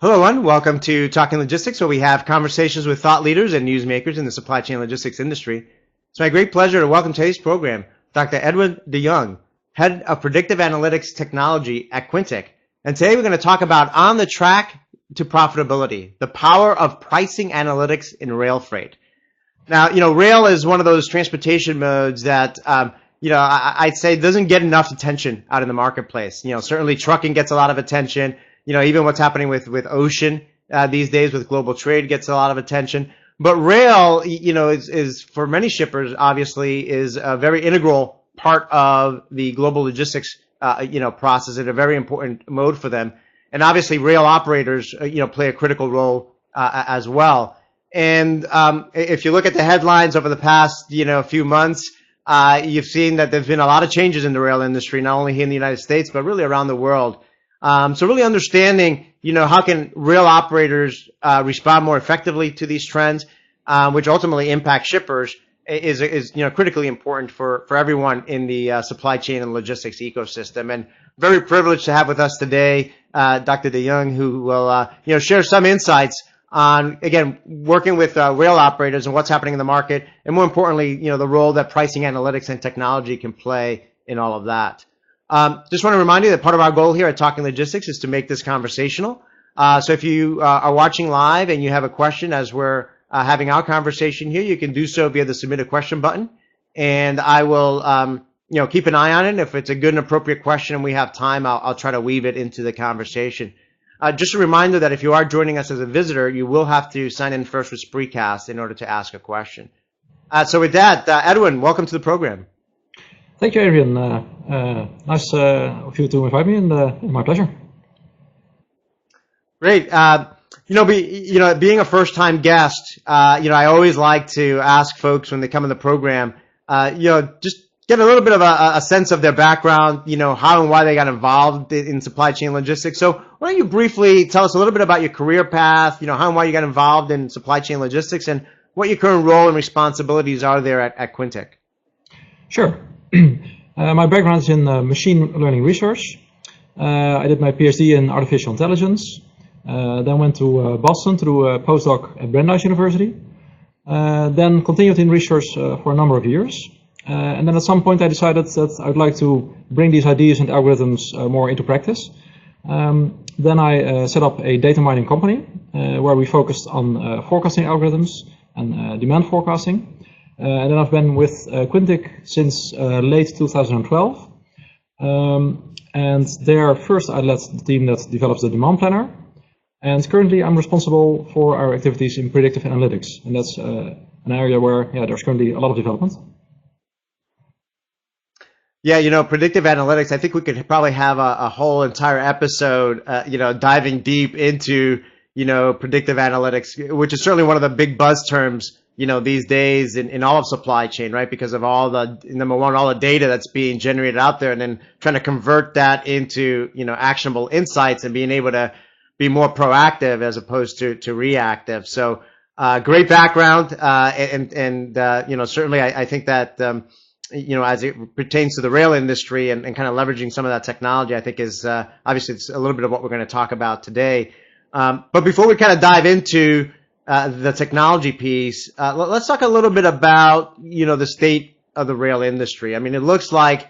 Hello, everyone. Welcome to Talking Logistics, where we have conversations with thought leaders and newsmakers in the supply chain logistics industry. It's my great pleasure to welcome today's program Dr. Edwin de Jong, Head of Predictive Analytics Technology at Quintiq. And today we're going to talk about on the track to profitability, the power of pricing analytics in rail freight. Now, rail is one of those transportation modes that, I'd say doesn't get enough attention out in the marketplace. Certainly trucking gets a lot of attention. Even what's happening with ocean these days with global trade gets a lot of attention. But rail, is for many shippers, obviously, is a very integral part of the global logistics, process and a very important mode for them. And obviously, rail operators, play a critical role as well. And if you look at the headlines over the past, few months, you've seen that there's been a lot of changes in the rail industry, not only here in the United States, but really around the world. So really understanding, how can rail operators respond more effectively to these trends, which ultimately impact shippers, is critically important for everyone in the supply chain and logistics ecosystem. And very privileged to have with us today Dr. de Jong, who will share some insights on, again, working with rail operators and what's happening in the market, and more importantly, the role that pricing analytics and technology can play in all of that. Just want to remind you that part of our goal here at Talking Logistics is to make this conversational. So if you are watching live and you have a question as we're having our conversation here, you can do so via the submit a question button, and I will keep an eye on it. If it's a good and appropriate question and we have time, I'll try to weave it into the conversation. Just a reminder that if you are joining us as a visitor, you will have to sign in first with Spreecast in order to ask a question. So with that, Edwin, welcome to the program. Thank you, Adrian. Nice of you to invite me, and my pleasure. Great. Being a first-time guest, I always like to ask folks when they come in the program, just get a little bit of a sense of their background, how and why they got involved in supply chain logistics. So why don't you briefly tell us a little bit about your career path, how and why you got involved in supply chain logistics, and what your current role and responsibilities are there at Quintiq? Sure. My background is in machine learning research. I did my PhD in artificial intelligence, then went to Boston to do a postdoc at Brandeis University, then continued in research for a number of years. And then at some point I decided that I'd like to bring these ideas and algorithms more into practice. Then I set up a data mining company where we focused on forecasting algorithms and demand forecasting. And then I've been with Quintiq since late 2012. And there first I led the team that develops the demand planner. And currently I'm responsible for our activities in predictive analytics. And that's an area where there's currently a lot of development. Yeah, predictive analytics, I think we could probably have a whole entire episode, diving deep into, predictive analytics, which is certainly one of the big buzz terms, these days in all of supply chain, right? Because of all the, number one, all the data that's being generated out there, and then trying to convert that into, actionable insights and being able to be more proactive as opposed to reactive. So, great background, and certainly I think that, as it pertains to the rail industry and kind of leveraging some of that technology, I think is, obviously it's a little bit of what we're going to talk about today. But before we kind of dive into the technology piece, let's talk a little bit about, the state of the rail industry. I mean, it looks like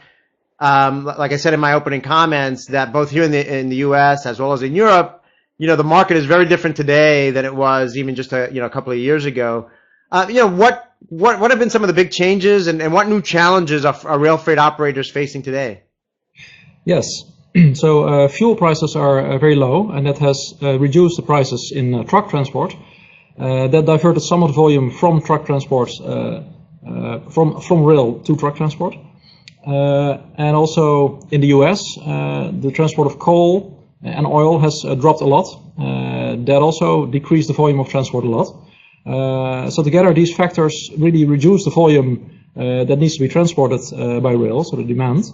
I said in my opening comments, that both here in the U.S. as well as in Europe, the market is very different today than it was even just a couple of years ago. What have been some of the big changes, and what new challenges are rail freight operators facing today? Yes. So fuel prices are very low, and that has reduced the prices in truck transport. That diverted some of the volume from truck transport, from rail to truck transport. And also in the US, the transport of coal and oil has dropped a lot. That also decreased the volume of transport a lot. So together these factors really reduce the volume that needs to be transported by rail, so the demand.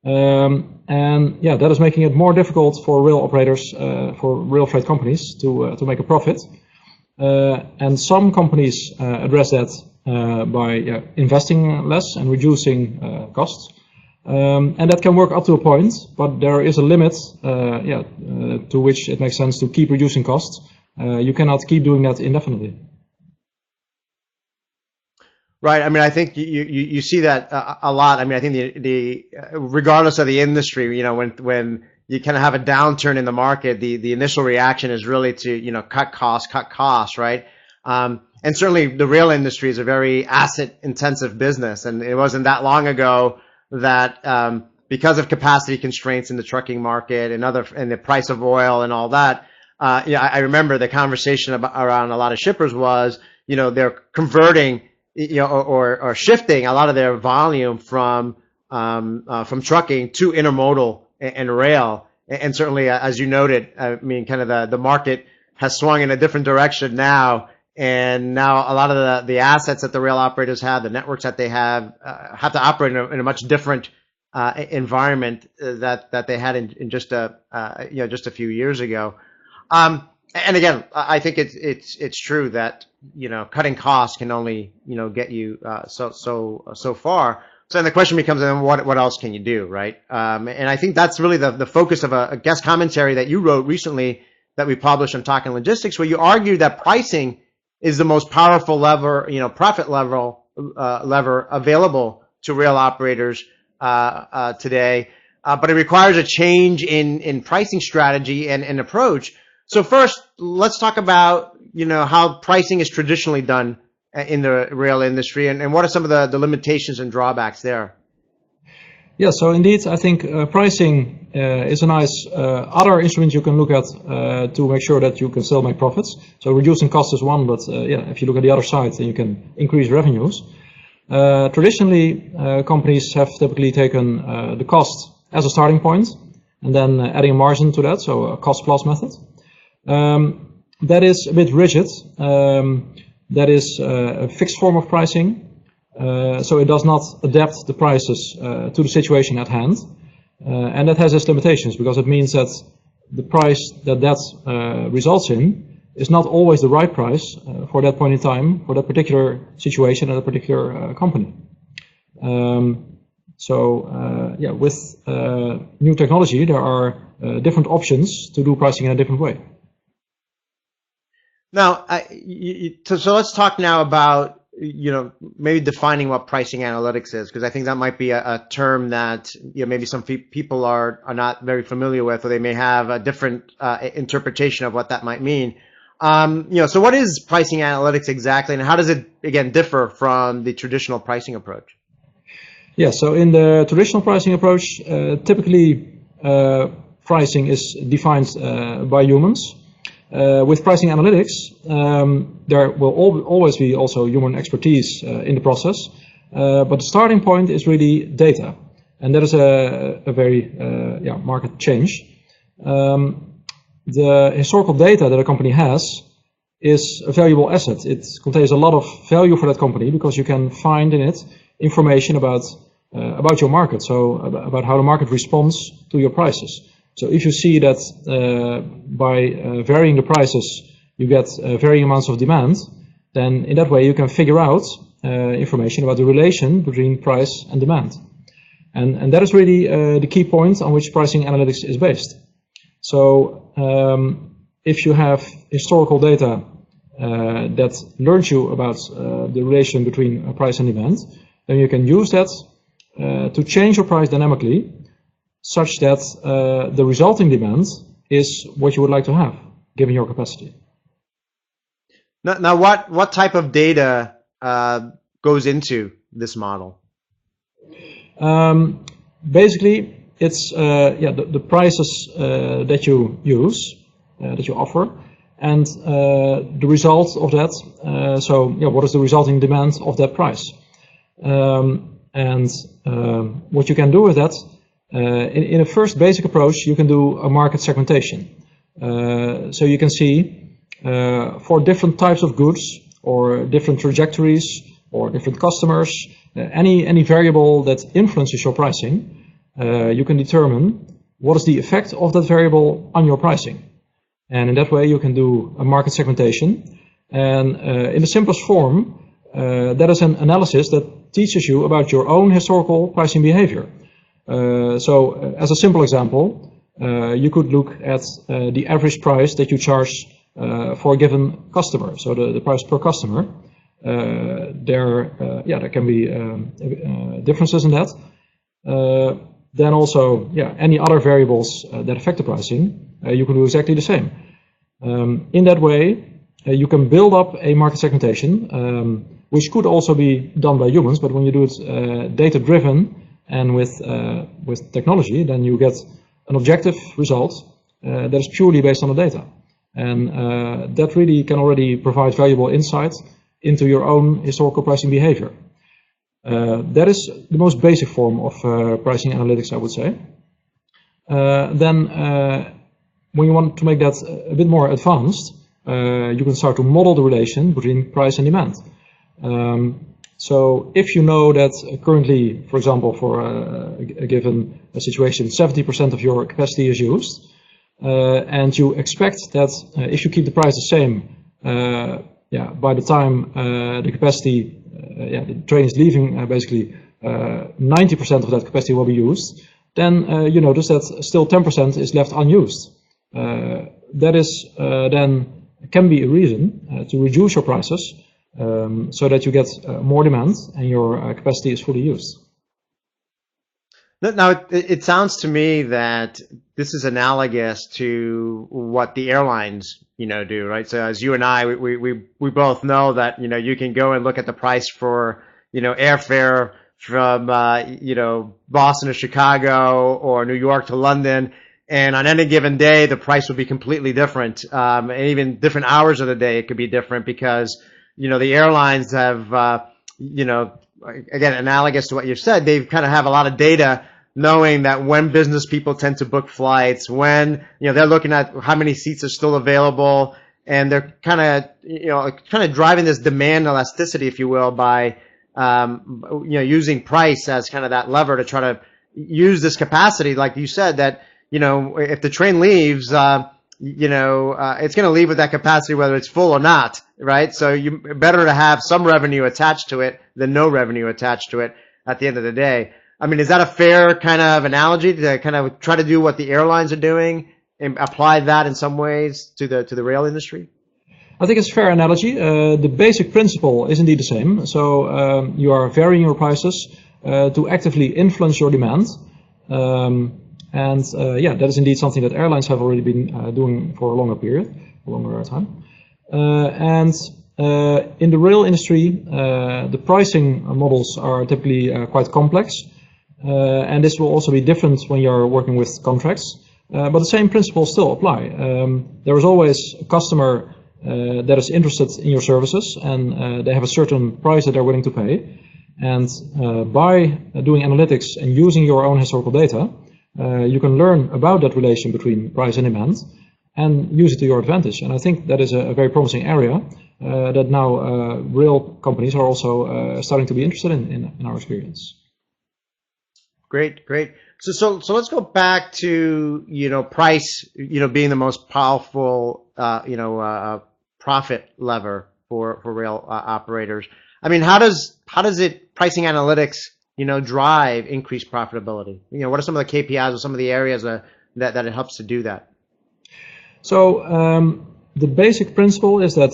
And that is making it more difficult for rail operators, for rail freight companies to make a profit. And some companies address that by investing less and reducing costs. And that can work up to a point, but there is a limit to which it makes sense to keep reducing costs. You cannot keep doing that indefinitely. Right. I mean, I think you see that a lot. I mean, I think the regardless of the industry, when you kind of have a downturn in the market, the initial reaction is really to, cut costs, right? And certainly the rail industry is a very asset intensive business. And it wasn't that long ago that, because of capacity constraints in the trucking market and the price of oil and all that, I remember the conversation around a lot of shippers was, they're converting, or shifting a lot of their volume from trucking to intermodal and rail. And certainly, as you noted, I mean, kind of the market has swung in a different direction now. And now a lot of the assets that the rail operators have, the networks that they have to operate in a much different environment that they had in just a few years ago. And again, I think it's true that, cutting costs can only, get you so far. So then the question becomes, then what else can you do, right? And I think that's really the focus of a guest commentary that you wrote recently that we published on Talking Logistics, where you argue that pricing is the most powerful lever, profit lever available to rail operators today. But it requires a change in pricing strategy and approach. So first, let's talk about, how pricing is traditionally done in the rail industry, and what are some of the limitations and drawbacks there? Yeah, so indeed, I think pricing is a nice other instrument you can look at to make sure that you can still make profits. So reducing costs is one, but if you look at the other side, then you can increase revenues. Traditionally, companies have typically taken the cost as a starting point, and then adding a margin to that, so a cost-plus method. That is a bit rigid. That is a fixed form of pricing. So it does not adapt the prices to the situation at hand. And that has its limitations, because it means that the price that results in is not always the right price for that point in time, for that particular situation at a particular company. With new technology, there are different options to do pricing in a different way. Now, so let's talk now about, maybe defining what pricing analytics is, because I think that might be a term that, maybe some people are not very familiar with, or they may have a different interpretation of what that might mean. So what is pricing analytics exactly, and how does it, again, differ from the traditional pricing approach? Yeah, so in the traditional pricing approach, typically pricing is defined by humans. With pricing analytics, there will always be also human expertise in the process, but the starting point is really data, and that is a very market change. The historical data that a company has is a valuable asset. It contains a lot of value for that company, because you can find in it information about your market, so about how the market responds to your prices. So if you see that by varying the prices you get varying amounts of demand, then in that way you can figure out information about the relation between price and demand. And that is really the key point on which pricing analytics is based. So if you have historical data that learns you about the relation between price and demand, then you can use that to change your price dynamically, such that the resulting demand is what you would like to have, given your capacity. Now what type of data goes into this model? Basically, it's the prices that you use, that you offer, and the result of that. What is the resulting demand of that price? What you can do with that, in a first basic approach, you can do a market segmentation. So you can see for different types of goods, or different trajectories, or different customers, any variable that influences your pricing, you can determine what is the effect of that variable on your pricing. And in that way you can do a market segmentation. And in the simplest form, that is an analysis that teaches you about your own historical pricing behavior. So as a simple example, you could look at the average price that you charge for a given customer. So the price per customer. There can be differences in that. Then also, any other variables that affect the pricing, you can do exactly the same. In that way, you can build up a market segmentation, which could also be done by humans, but when you do it data-driven and with technology, then you get an objective result that is purely based on the data. And that really can already provide valuable insights into your own historical pricing behavior. That is the most basic form of pricing analytics, I would say. Then, when you want to make that a bit more advanced, you can start to model the relation between price and demand. So if you know that currently, for example, for a given situation, 70% of your capacity is used, and you expect that if you keep the price the same, by the time the capacity, the train is leaving, basically 90% of that capacity will be used, then you notice that still 10% is left unused. That is then can be a reason to reduce your prices so that you get more demand and your capacity is fully used. Now, it sounds to me that this is analogous to what the airlines, do, right? So as you and I, we both know that, you can go and look at the price for, airfare from, Boston to Chicago or New York to London. And on any given day, the price will be completely different. And even different hours of the day, it could be different because, the airlines have, again, analogous to what you've said, they kind of have a lot of data knowing that when business people tend to book flights, when, they're looking at how many seats are still available, and they're kind of driving this demand elasticity, if you will, by, using price as kind of that lever to try to use this capacity, like you said, that, if the train leaves, it's going to leave with that capacity whether it's full or not, right? So better to have some revenue attached to it than no revenue attached to it at the end of the day. I mean, is that a fair kind of analogy to kind of try to do what the airlines are doing and apply that in some ways to the rail industry? I think it's a fair analogy. The basic principle is indeed the same. So you are varying your prices to actively influence your demand. That is indeed something that airlines have already been doing for a longer time. In the rail industry, the pricing models are typically quite complex. And this will also be different when you're working with contracts. But the same principles still apply. There is always a customer that is interested in your services, and they have a certain price that they're willing to pay. And by doing analytics and using your own historical data, you can learn about that relation between price and demand and use it to your advantage. And I think that is a very promising area that now rail companies are also starting to be interested in our experience. Great. So let's go back to, price, being the most powerful, profit lever for rail operators. I mean, how does pricing analytics, drive increased profitability? What are some of the KPIs or some of the areas that it helps to do that? So the basic principle is that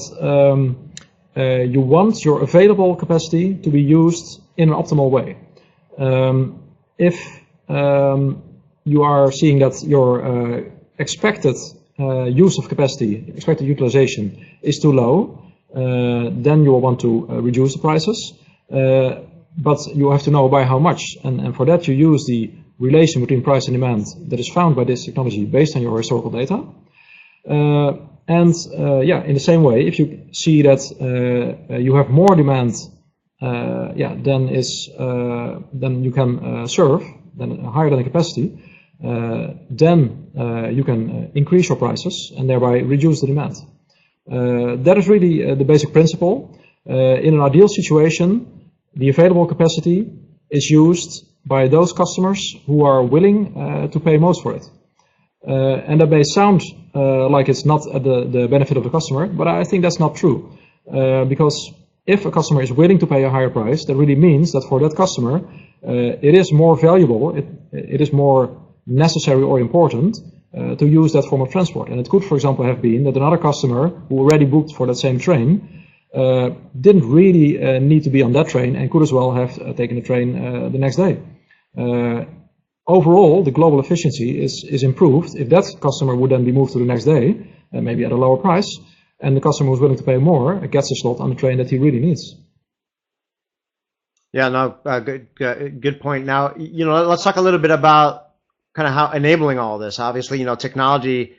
you want your available capacity to be used in an optimal way. If you are seeing that your expected use of capacity, expected utilization is too low, then you will want to reduce the prices. But you have to know by how much. And for that, you use the relation between price and demand that is found by this technology based on your historical data. In the same way, if you see that you have more demand, then you can serve higher than the capacity. Then you can increase your prices and thereby reduce the demand. That is really the basic principle. In an ideal situation, the available capacity is used by those customers who are willing to pay most for it. And that may sound like it's not at the benefit of the customer, but I think that's not true. Because if a customer is willing to pay a higher price, that really means that for that customer, it is more valuable, it is more necessary or important to use that form of transport. And it could, for example, have been that another customer who already booked for that same train didn't really need to be on that train and could as well have taken the train the next day. Overall, the global efficiency is improved if that customer would then be moved to the next day, maybe at a lower price, and the customer who's willing to pay more gets a slot on the train that he really needs. Yeah, no, good point. Now, let's talk a little bit about kind of how enabling all this. Obviously, technology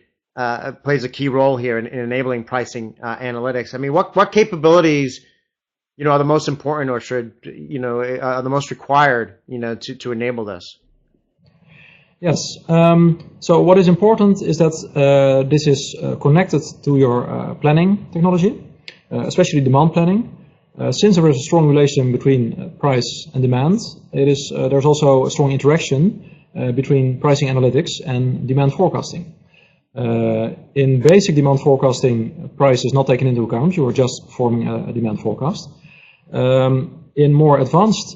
plays a key role here in enabling pricing analytics. I mean, what capabilities, are the most important or should, are the most required, to enable this? Yes. So what is important is that this is connected to your planning technology, especially demand planning. Since there is a strong relation between price and demand, there's also a strong interaction between pricing analytics and demand forecasting. In basic demand forecasting, price is not taken into account. You are just forming a demand forecast. In more advanced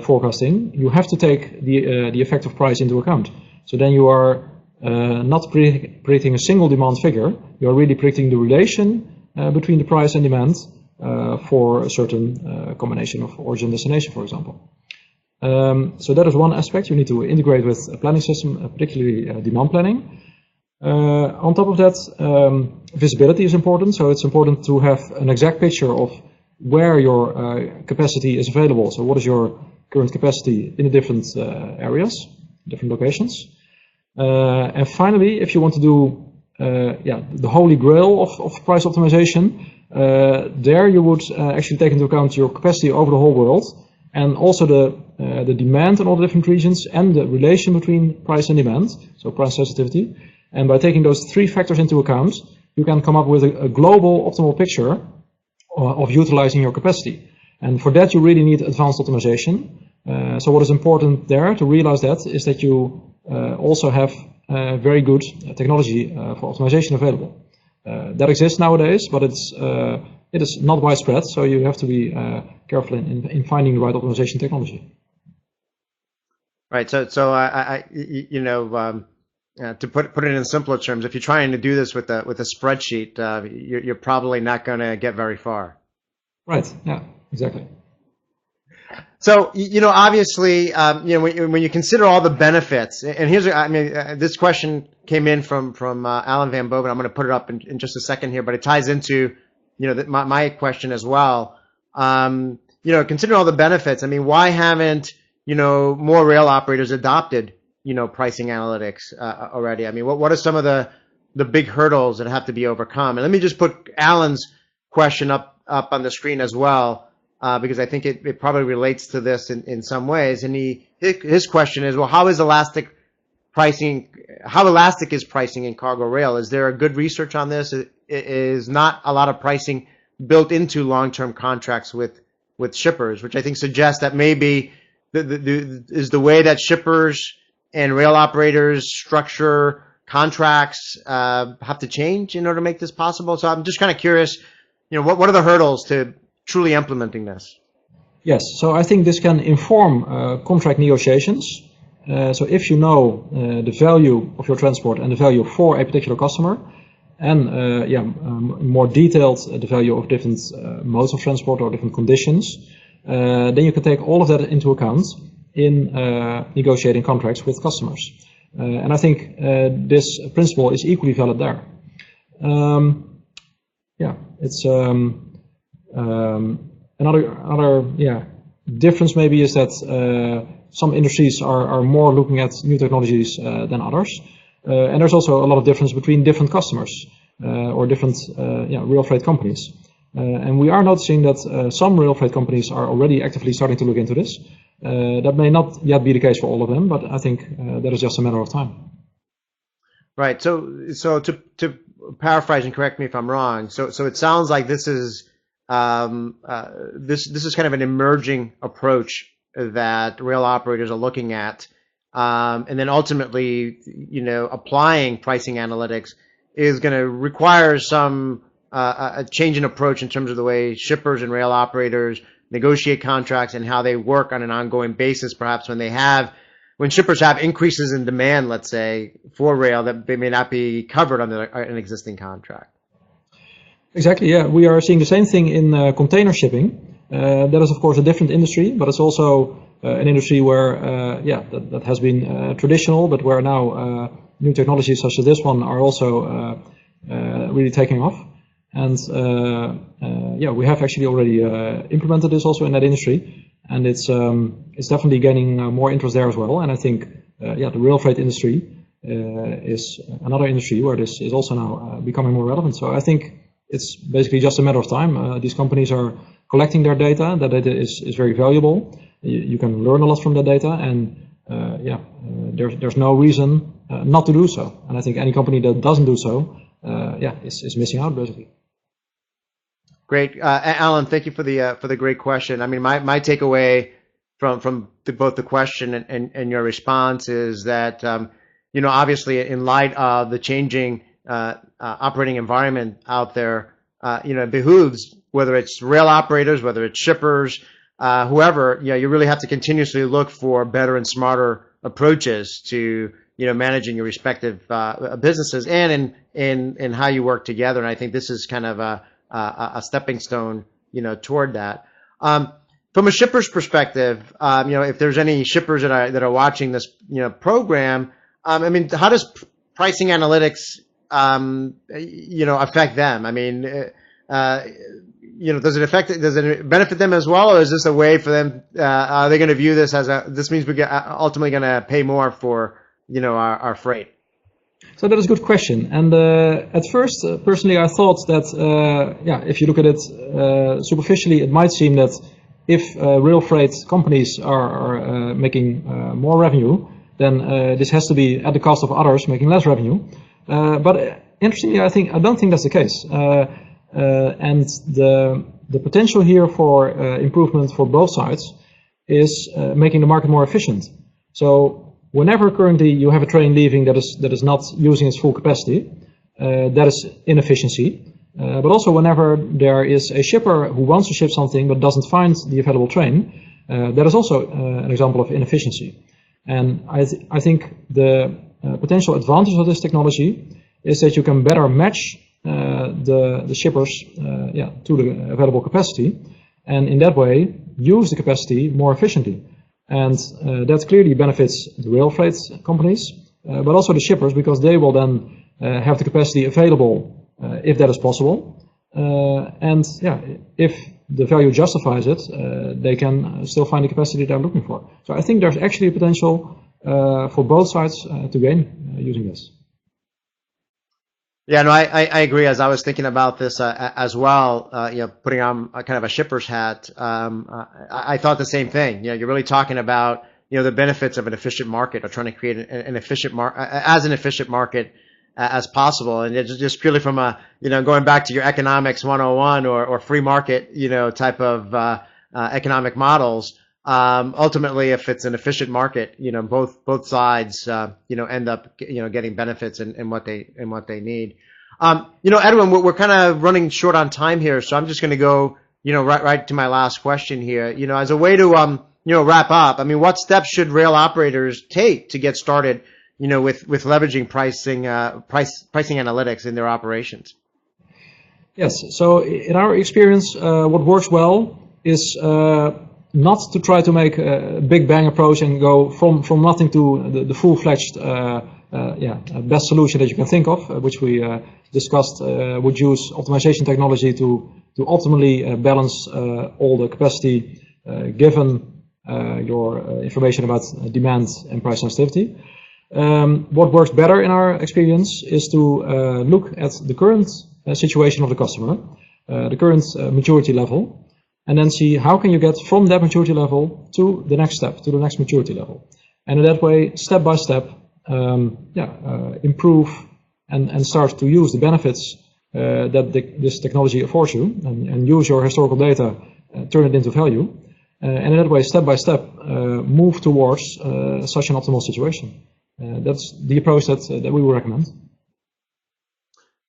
forecasting, you have to take the effect of price into account. So then you are not predicting a single demand figure. You are really predicting the relation between the price and demand for a certain combination of origin destination, for example. So that is one aspect. You need to integrate with a planning system, particularly demand planning. On top of that, visibility is important. So it's important to have an exact picture of where your capacity is available. So what is your current capacity in the different areas, different locations. And finally, if you want to do the holy grail of price optimization, there you would actually take into account your capacity over the whole world, and also the demand in all the different regions and the relation between price and demand, so price sensitivity. And by taking those three factors into account, you can come up with a global optimal picture of utilizing your capacity. And for that, you really need advanced optimization. So what is important there to realize that is that you also have very good technology for optimization available. That exists nowadays, but it is not widespread, so you have to be careful in finding the right optimization technology. Right. So to put it in simpler terms, if you're trying to do this with a spreadsheet, you're probably not going to get very far. Right. Yeah. Exactly. So, obviously, when you consider all the benefits, and this question came in from Alan Van Boven. I'm going to put it up in just a second here, but it ties into, my question as well. Considering all the benefits, why haven't, more rail operators adopted, pricing analytics already? What are some of the big hurdles that have to be overcome? And let me just put Alan's question up on the screen as well. Because I think it probably relates to this in some ways. And his question is, well, how elastic is pricing in cargo rail? Is there a good research on this? Is not a lot of pricing built into long-term contracts with shippers, which I think suggests that maybe is the way that shippers and rail operators structure contracts have to change in order to make this possible. So I'm just kind of curious, what are the hurdles to truly implementing this? Yes, so I think this can inform contract negotiations. So if you know the value of your transport and the value for a particular customer, and more detailed the value of different modes of transport or different conditions, then you can take all of that into account in negotiating contracts with customers. And I think this principle is equally valid there. It's another difference maybe is that some industries are more looking at new technologies than others, and there's also a lot of difference between different customers or different rail freight companies. And we are noticing that some rail freight companies are already actively starting to look into this. That may not yet be the case for all of them, but I think that is just a matter of time. Right. So to paraphrase and correct me if I'm wrong. So it sounds like this is this is kind of an emerging approach that rail operators are looking at, and then ultimately, applying pricing analytics is going to require some a change in approach in terms of the way shippers and rail operators negotiate contracts and how they work on an ongoing basis, perhaps when shippers have increases in demand, let's say, for rail that they may not be covered under an existing contract. Exactly, yeah. We are seeing the same thing in container shipping. That is, of course, a different industry, but it's also an industry where, that has been traditional, but where now new technologies such as this one are also really taking off. And we have actually already implemented this also in that industry, and it's definitely gaining more interest there as well. And I think, the rail freight industry is another industry where this is also now becoming more relevant. So I think it's basically just a matter of time. These companies are collecting their data. That data is very valuable. You can learn a lot from that data, and there's no reason not to do so. And I think any company that doesn't do so, is missing out basically. Great, Alan. Thank you for the great question. I mean, my takeaway from both the question and your response is that obviously in light of the changing operating environment out there, it behooves, whether it's rail operators, whether it's shippers, whoever, you really have to continuously look for better and smarter approaches to managing your respective businesses and in how you work together. And I think this is kind of a stepping stone, toward that. From a shipper's perspective, if there's any shippers that are watching this, program, I mean, how does pricing analytics, affect them? I mean, does it benefit them as well, or is this a way for them? Are they going to view this as this means we're ultimately going to pay more for, our freight? So that is a good question. And at first, personally, I thought that, if you look at it superficially, it might seem that if rail freight companies are making more revenue, then this has to be at the cost of others making less revenue. But interestingly, I don't think that's the case. And the potential here for improvement for both sides is making the market more efficient. So whenever currently you have a train leaving that is not using its full capacity, that is inefficiency. But also whenever there is a shipper who wants to ship something but doesn't find the available train, that is also an example of inefficiency. And I think the potential advantage of this technology is that you can better match the shippers to the available capacity, and in that way use the capacity more efficiently. And that clearly benefits the rail freight companies, but also the shippers, because they will then have the capacity available if that is possible. If the value justifies it, they can still find the capacity they're looking for. So I think there's actually a potential for both sides to gain using this. Yeah, no, I agree. As I was thinking about this as well, putting on kind of a shipper's hat, I thought the same thing. You're really talking about the benefits of an efficient market, or trying to create an efficient market as possible. And it's just purely from going back to your economics 101 or free market type of economic models. Ultimately, if it's an efficient market, both sides end up getting benefits in what they need. Edwin, we're kind of running short on time here, so I'm just going to go right to my last question here. As a way to wrap up, I mean, what steps should rail operators take to get started with leveraging pricing analytics in their operations? Yes. So in our experience, what works well is not to try to make a big bang approach and go from nothing to the full-fledged best solution that you can think of, which we discussed would use optimization technology to ultimately balance all the capacity given your information about demand and price sensitivity. What works better in our experience is to look at the current situation of the customer, the current maturity level, and then see how can you get from that maturity level to the next step, to the next maturity level. And in that way, step by step, improve and start to use the benefits that this technology affords you, and use your historical data, turn it into value. And in that way, step by step, move towards such an optimal situation. That's the approach that we would recommend.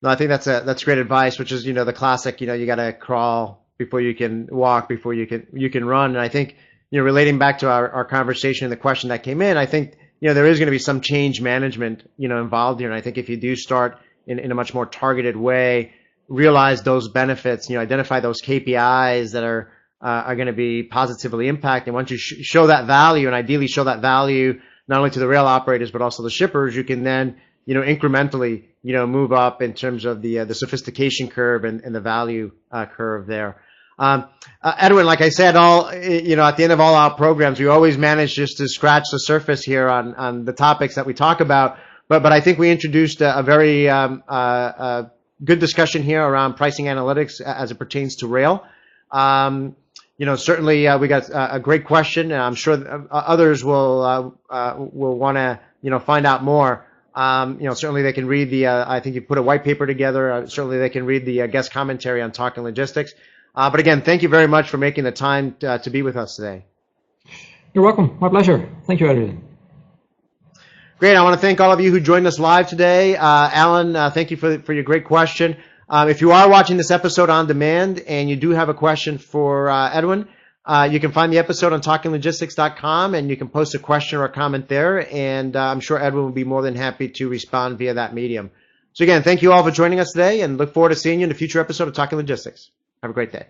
No, I think that's great advice, which is the classic. You got to crawl before you can walk, before you can run. And I think, relating back to our conversation and the question that came in, I think, there is going to be some change management, involved here. And I think if you do start in a much more targeted way, realize those benefits, identify those KPIs that are going to be positively impacting. Once you show that value, and ideally show that value not only to the rail operators but also the shippers, you can then, incrementally, move up in terms of the sophistication curve and the value curve there. Edwin, like I said, at the end of all our programs, we always manage just to scratch the surface here on the topics that we talk about. But I think we introduced a very good discussion here around pricing analytics as it pertains to rail. Certainly we got a great question, and I'm sure others will want to find out more. Certainly they can read I think you put a white paper together. Certainly they can read the guest commentary on Talking Logistics. But again, thank you very much for making the time to be with us today. You're welcome. My pleasure. Thank you, Edwin. Great. I want to thank all of you who joined us live today. Alan, thank you for your great question. If you are watching this episode on demand and you do have a question for Edwin, you can find the episode on talkinglogistics.com, and you can post a question or a comment there, and I'm sure Edwin will be more than happy to respond via that medium. So again, thank you all for joining us today, and look forward to seeing you in a future episode of Talking Logistics. Have a great day.